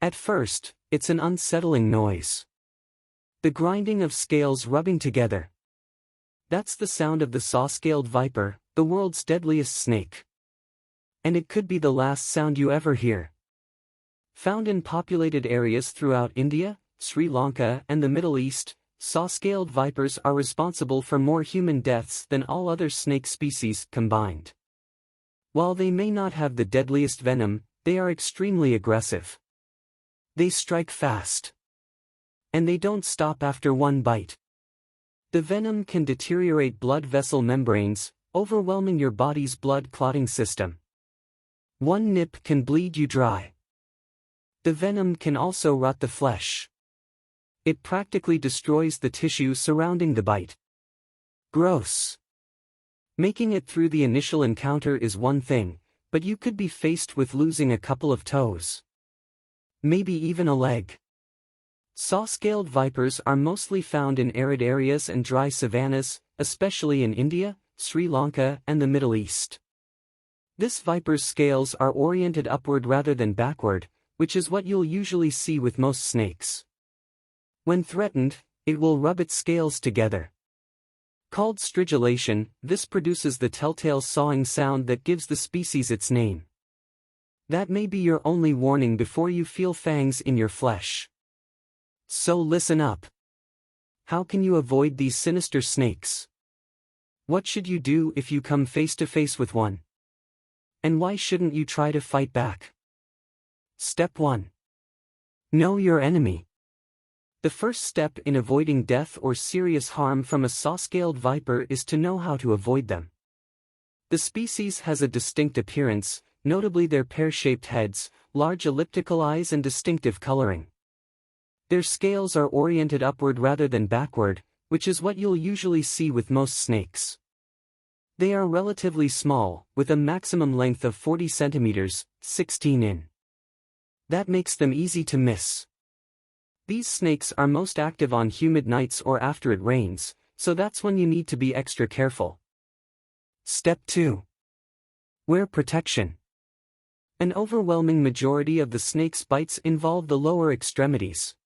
At first, it's an unsettling noise. The grinding of scales rubbing together. That's the sound of the saw-scaled viper, the world's deadliest snake. And it could be the last sound you ever hear. Found in populated areas throughout India, Sri Lanka, and the Middle East, saw-scaled vipers are responsible for more human deaths than all other snake species combined. While they may not have the deadliest venom, they are extremely aggressive. They strike fast. And they don't stop after one bite. The venom can deteriorate blood vessel membranes, overwhelming your body's blood clotting system. One nip can bleed you dry. The venom can also rot the flesh. It practically destroys the tissue surrounding the bite. Gross. Making it through the initial encounter is one thing, but you could be faced with losing a couple of toes. Maybe even a leg. Saw-scaled vipers are mostly found in arid areas and dry savannas, especially in India, Sri Lanka, and the Middle East. This viper's scales are oriented upward rather than backward, which is what you'll usually see with most snakes. When threatened, it will rub its scales together. Called stridulation, this produces the telltale sawing sound that gives the species its name. That may be your only warning before you feel fangs in your flesh. So listen up. How can you avoid these sinister snakes? What should you do if you come face to face with one? And why shouldn't you try to fight back? Step 1. Know your enemy. The first step in avoiding death or serious harm from a saw-scaled viper is to know how to avoid them. The species has a distinct appearance, notably their pear-shaped heads, large elliptical eyes and distinctive coloring. Their scales are oriented upward rather than backward, which is what you'll usually see with most snakes. They are relatively small, with a maximum length of 40 centimeters, 16 in. That makes them easy to miss. These snakes are most active on humid nights or after it rains, so that's when you need to be extra careful. Step 2. Wear protection. An overwhelming majority of the snake's bites involve the lower extremities.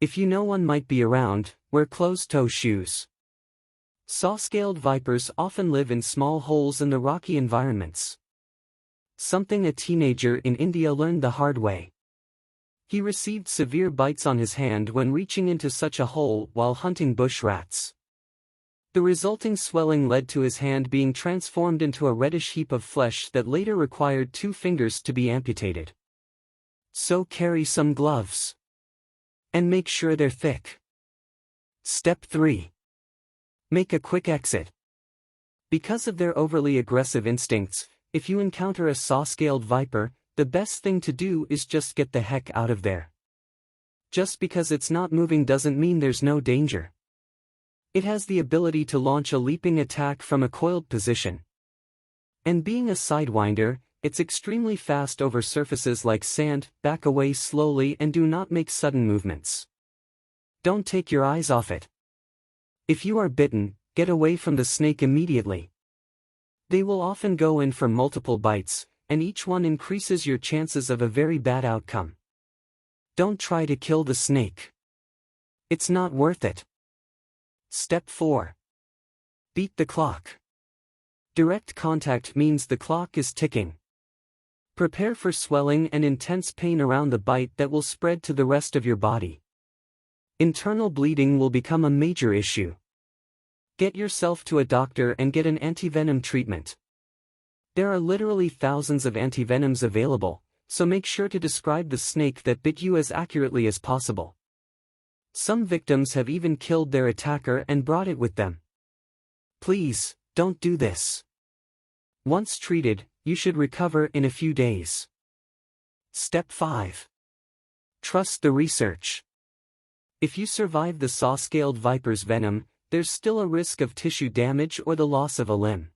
If you know one might be around, wear closed-toe shoes. Saw-scaled vipers often live in small holes in the rocky environments. Something a teenager in India learned the hard way. He received severe bites on his hand when reaching into such a hole while hunting bush rats. The resulting swelling led to his hand being transformed into a reddish heap of flesh that later required 2 fingers to be amputated. So carry some gloves. And make sure they're thick. Step 3. Make a quick exit. Because of their overly aggressive instincts, if you encounter a saw-scaled viper, the best thing to do is just get the heck out of there. Just because it's not moving doesn't mean there's no danger. It has the ability to launch a leaping attack from a coiled position. And being a sidewinder, it's extremely fast over surfaces like sand. Back away slowly and do not make sudden movements. Don't take your eyes off it. If you are bitten, get away from the snake immediately. They will often go in for multiple bites, and each one increases your chances of a very bad outcome. Don't try to kill the snake. It's not worth it. Step 4. Beat the clock. Direct contact means the clock is ticking. Prepare for swelling and intense pain around the bite that will spread to the rest of your body. Internal bleeding will become a major issue. Get yourself to a doctor and get an antivenom treatment. There are literally thousands of antivenoms available, so make sure to describe the snake that bit you as accurately as possible. Some victims have even killed their attacker and brought it with them. Please, don't do this. Once treated, you should recover in a few days. Step 5. Trust the research. If you survive the saw-scaled viper's venom, there's still a risk of tissue damage or the loss of a limb.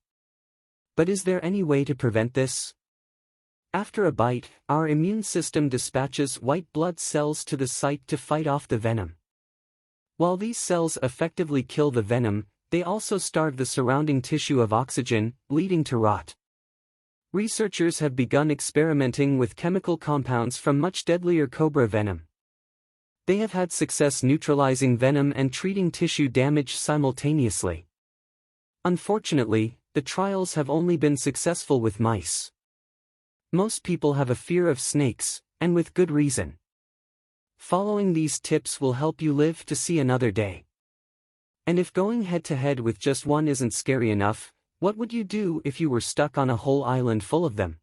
But is there any way to prevent this? After a bite, our immune system dispatches white blood cells to the site to fight off the venom. While these cells effectively kill the venom, they also starve the surrounding tissue of oxygen, leading to rot. Researchers have begun experimenting with chemical compounds from much deadlier cobra venom. They have had success neutralizing venom and treating tissue damage simultaneously. Unfortunately, the trials have only been successful with mice. Most people have a fear of snakes, and with good reason. Following these tips will help you live to see another day. And if going head-to-head with just one isn't scary enough, what would you do if you were stuck on a whole island full of them?